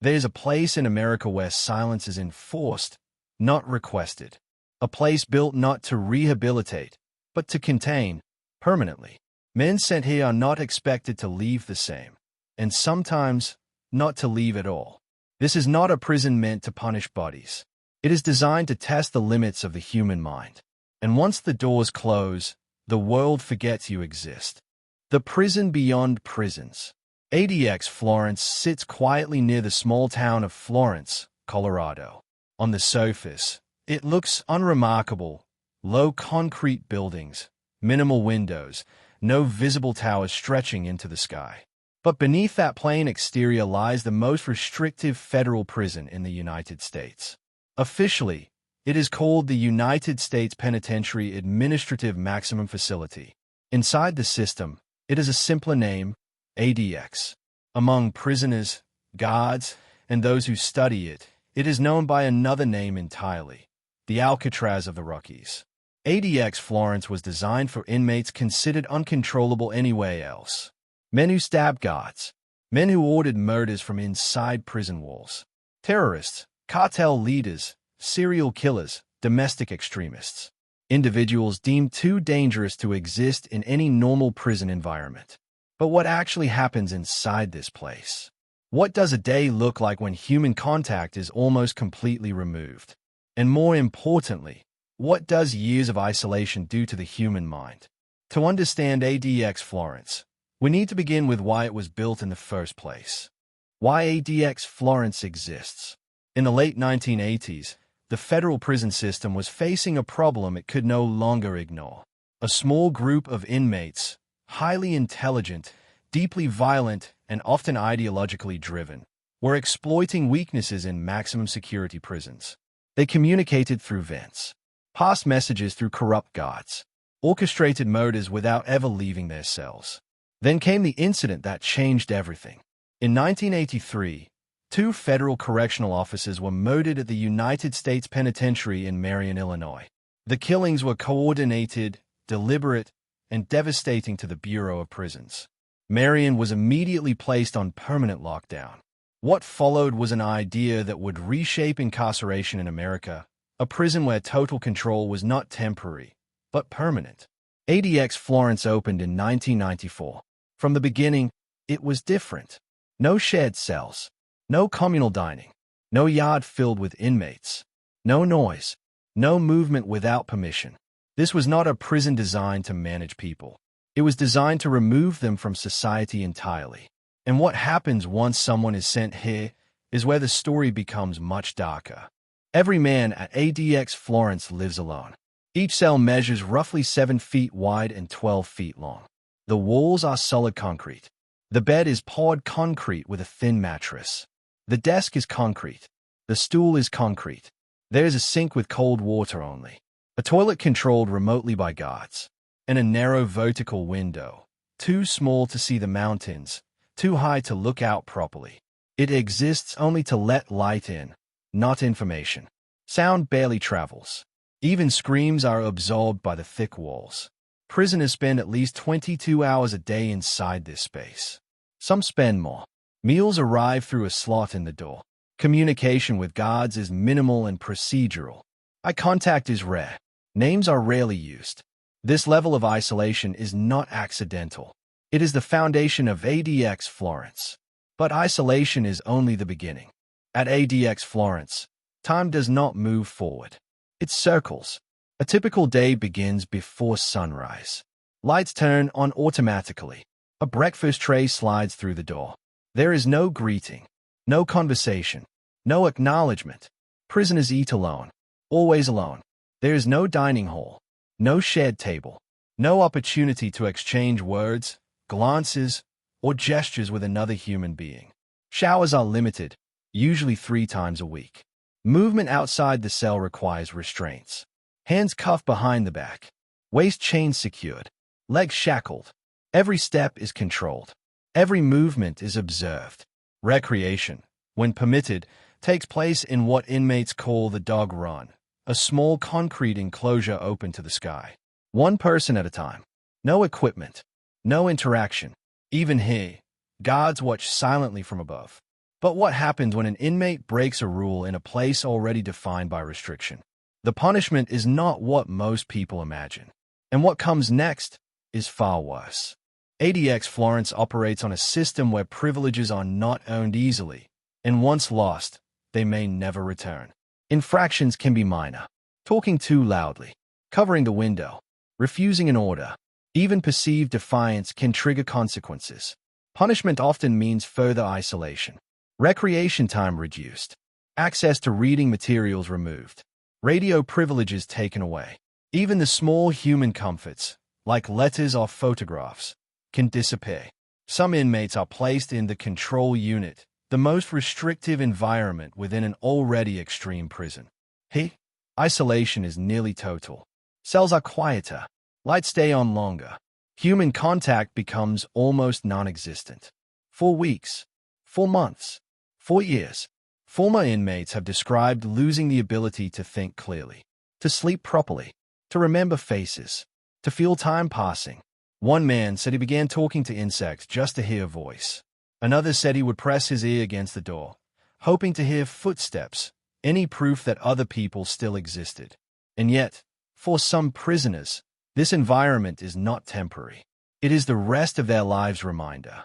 There's a place in America where silence is enforced, not requested. A place built not to rehabilitate, but to contain, permanently. Men sent here are not expected to leave the same, and sometimes not to leave at all. This is not a prison meant to punish bodies. It is designed to test the limits of the human mind. And once the doors close, the world forgets you exist. The prison beyond prisons. ADX Florence sits quietly near the small town of Florence, Colorado. On the surface, it looks unremarkable. Low concrete buildings, minimal windows, no visible towers stretching into the sky. But beneath that plain exterior lies the most restrictive federal prison in the United States. Officially, it is called the United States Penitentiary Administrative Maximum Facility. Inside the system, it is a simpler name, ADX. Among prisoners, guards, and those who study it, it is known by another name entirely, the Alcatraz of the Rockies. ADX Florence was designed for inmates considered uncontrollable anywhere else. Men who stabbed guards, men who ordered murders from inside prison walls, terrorists, cartel leaders, serial killers, domestic extremists, individuals deemed too dangerous to exist in any normal prison environment. But what actually happens inside this place? What does a day look like when human contact is almost completely removed? And more importantly, what does years of isolation do to the human mind? To understand ADX Florence, we need to begin with why it was built in the first place. Why ADX Florence exists. In the late 1980s, the federal prison system was facing a problem it could no longer ignore. A small group of inmates, highly intelligent, deeply violent, and often ideologically driven, were exploiting weaknesses in maximum security prisons. They communicated through vents, passed messages through corrupt guards, orchestrated murders without ever leaving their cells. Then came the incident that changed everything. In 1983, 2 federal correctional officers were murdered at the United States Penitentiary in Marion, Illinois. The killings were coordinated, deliberate, and devastating to the Bureau of Prisons. Marion was immediately placed on permanent lockdown. What followed was an idea that would reshape incarceration in America, a prison where total control was not temporary, but permanent. ADX Florence opened in 1994. From the beginning, it was different. No shared cells, no communal dining, no yard filled with inmates, no noise, no movement without permission. This was not a prison designed to manage people. It was designed to remove them from society entirely. And what happens once someone is sent here is where the story becomes much darker. Every man at ADX Florence lives alone. Each cell measures roughly 7 feet wide and 12 feet long. The walls are solid concrete. The bed is poured concrete with a thin mattress. The desk is concrete. The stool is concrete. There is a sink with cold water only. A toilet controlled remotely by guards. And a narrow vertical window, too small to see the mountains, too high to look out properly. It exists only to let light in, not information. Sound barely travels. Even screams are absorbed by the thick walls. Prisoners spend at least 22 hours a day inside this space. Some spend more. Meals arrive through a slot in the door. Communication with guards is minimal and procedural. Eye contact is rare. Names are rarely used. This level of isolation is not accidental. It is the foundation of ADX Florence. But isolation is only the beginning. At ADX Florence, time does not move forward. It circles. A typical day begins before sunrise. Lights turn on automatically. A breakfast tray slides through the door. There is no greeting, no conversation, no acknowledgement. Prisoners eat alone, always alone. There is no dining hall, no shared table, no opportunity to exchange words, glances, or gestures with another human being. Showers are limited, usually 3 times a week. Movement outside the cell requires restraints. Hands cuffed behind the back, waist chain secured, legs shackled. Every step is controlled. Every movement is observed. Recreation, when permitted, takes place in what inmates call the dog run, a small concrete enclosure open to the sky. 1 person at a time. No equipment. No interaction. Even here, guards watch silently from above. But what happens when an inmate breaks a rule in a place already defined by restriction? The punishment is not what most people imagine. And what comes next is far worse. ADX Florence operates on a system where privileges are not owned easily, and once lost, they may never return. Infractions can be minor: talking too loudly, covering the window, refusing an order. Even perceived defiance can trigger consequences. Punishment often means further isolation. Recreation time reduced. Access to reading materials removed. Radio privileges taken away. Even the small human comforts, like letters or photographs, can disappear. Some inmates are placed in the control unit, the most restrictive environment within an already extreme prison. Isolation is nearly total. Cells are quieter. Lights stay on longer. Human contact becomes almost non-existent. For weeks, for months, for years, former inmates have described losing the ability to think clearly, to sleep properly, to remember faces, to feel time passing. One man said he began talking to insects just to hear a voice. Another said he would press his ear against the door, hoping to hear footsteps, any proof that other people still existed. And yet, for some prisoners, this environment is not temporary. It is the rest of their lives' reminder.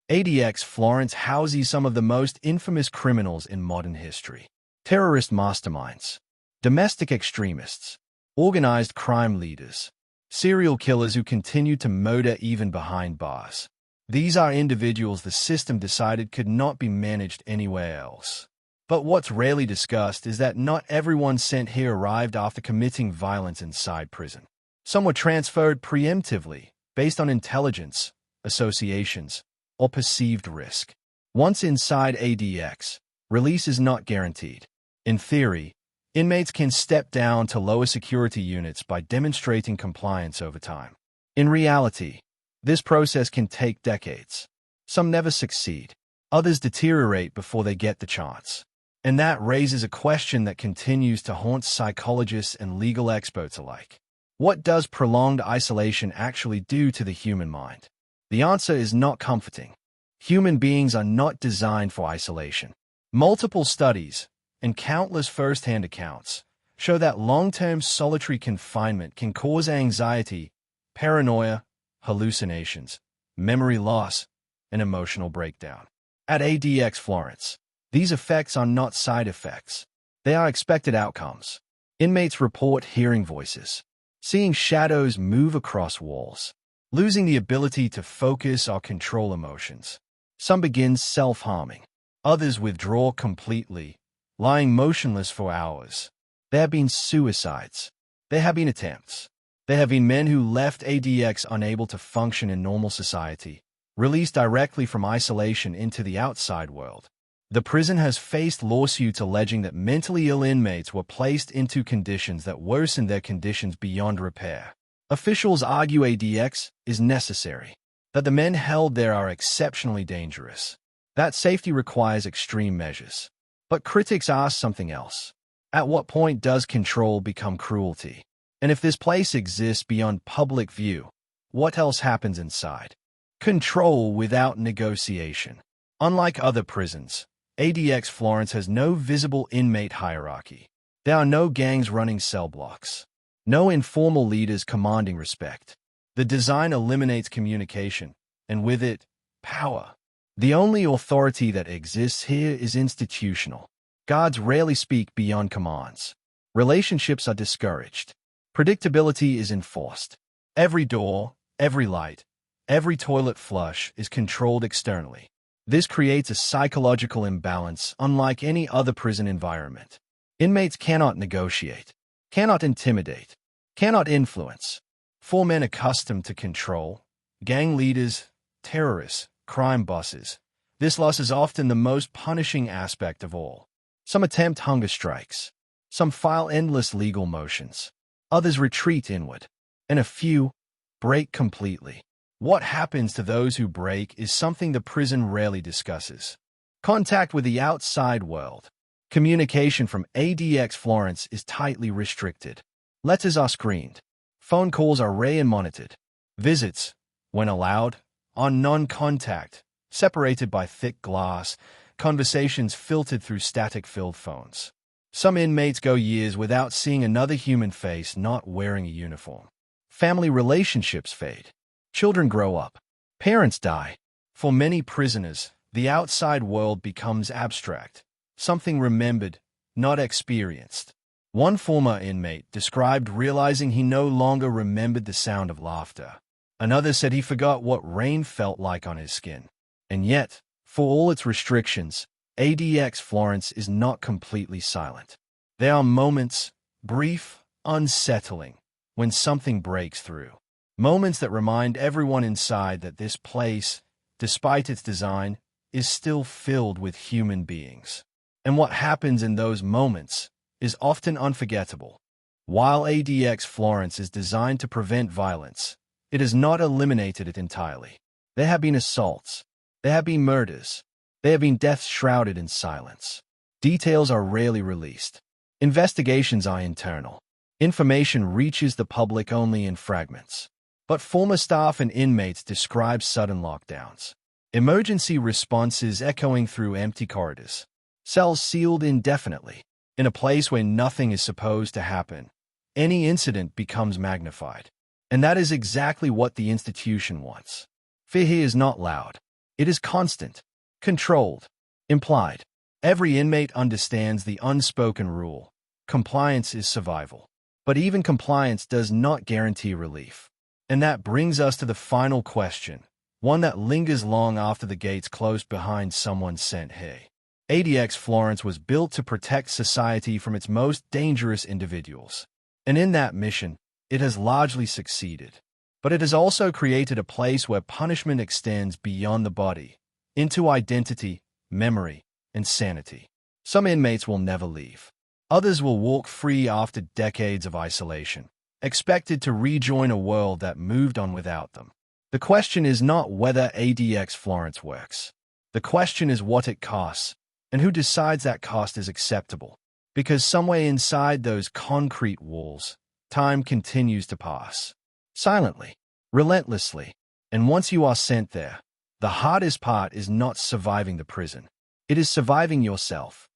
ADX Florence houses some of the most infamous criminals in modern history. Terrorist masterminds, domestic extremists, organized crime leaders, serial killers who continue to murder even behind bars. These are individuals the system decided could not be managed anywhere else. But what's rarely discussed is that not everyone sent here arrived after committing violence inside prison. Some were transferred preemptively, based on intelligence, associations, or perceived risk. Once inside ADX, release is not guaranteed. In theory, inmates can step down to lower security units by demonstrating compliance over time. In reality, this process can take decades. Some never succeed. Others deteriorate before they get the chance. And that raises a question that continues to haunt psychologists and legal experts alike. What does prolonged isolation actually do to the human mind? The answer is not comforting. Human beings are not designed for isolation. Multiple studies, and countless first-hand accounts, show that long-term solitary confinement can cause anxiety, paranoia, hallucinations, memory loss, and emotional breakdown. At ADX Florence, these effects are not side effects. They are expected outcomes. Inmates report hearing voices, seeing shadows move across walls, losing the ability to focus or control emotions. Some begin self-harming. Others withdraw completely, lying motionless for hours. There have been suicides. There have been attempts. There have been men who left ADX unable to function in normal society, released directly from isolation into the outside world. The prison has faced lawsuits alleging that mentally ill inmates were placed into conditions that worsened their conditions beyond repair. Officials argue ADX is necessary, that the men held there are exceptionally dangerous, that safety requires extreme measures. But critics ask something else. At what point does control become cruelty? And if this place exists beyond public view, what else happens inside? Control without negotiation. Unlike other prisons, ADX Florence has no visible inmate hierarchy. There are no gangs running cell blocks. No informal leaders commanding respect. The design eliminates communication, and with it, power. The only authority that exists here is institutional. Guards rarely speak beyond commands. Relationships are discouraged. Predictability is enforced. Every door, every light, every toilet flush is controlled externally. This creates a psychological imbalance unlike any other prison environment. Inmates cannot negotiate, cannot intimidate, cannot influence. For men accustomed to control, gang leaders, terrorists, crime bosses, this loss is often the most punishing aspect of all. Some attempt hunger strikes. Some file endless legal motions. Others retreat inward. And a few break completely. What happens to those who break is something the prison rarely discusses. Contact with the outside world. Communication from ADX Florence is tightly restricted. Letters are screened. Phone calls are rare and monitored. Visits, when allowed, are non-contact, separated by thick glass, conversations filtered through static-filled phones. Some inmates go years without seeing another human face not wearing a uniform. Family relationships fade. Children grow up. Parents die. For many prisoners, the outside world becomes abstract, something remembered, not experienced. One former inmate described realizing he no longer remembered the sound of laughter. Another said he forgot what rain felt like on his skin. And yet, for all its restrictions, ADX Florence is not completely silent. There are moments, brief, unsettling, when something breaks through. Moments that remind everyone inside that this place, despite its design, is still filled with human beings. And what happens in those moments is often unforgettable. While ADX Florence is designed to prevent violence, it has not eliminated it entirely. There have been assaults. There have been murders. There have been deaths shrouded in silence. Details are rarely released. Investigations are internal. Information reaches the public only in fragments. But former staff and inmates describe sudden lockdowns. Emergency responses echoing through empty corridors. Cells sealed indefinitely. In a place where nothing is supposed to happen, any incident becomes magnified. And that is exactly what the institution wants. Fear here is not loud. It is constant, controlled, implied. Every inmate understands the unspoken rule. Compliance is survival. But even compliance does not guarantee relief. And that brings us to the final question, one that lingers long after the gates close behind someone sent here. ADX Florence was built to protect society from its most dangerous individuals. And in that mission, it has largely succeeded. But it has also created a place where punishment extends beyond the body, into identity, memory, and sanity. Some inmates will never leave. Others will walk free after decades of isolation, expected to rejoin a world that moved on without them. The question is not whether ADX Florence works. The question is what it costs, and who decides that cost is acceptable. Because somewhere inside those concrete walls, time continues to pass. Silently, relentlessly, and once you are sent there, the hardest part is not surviving the prison. It is surviving yourself.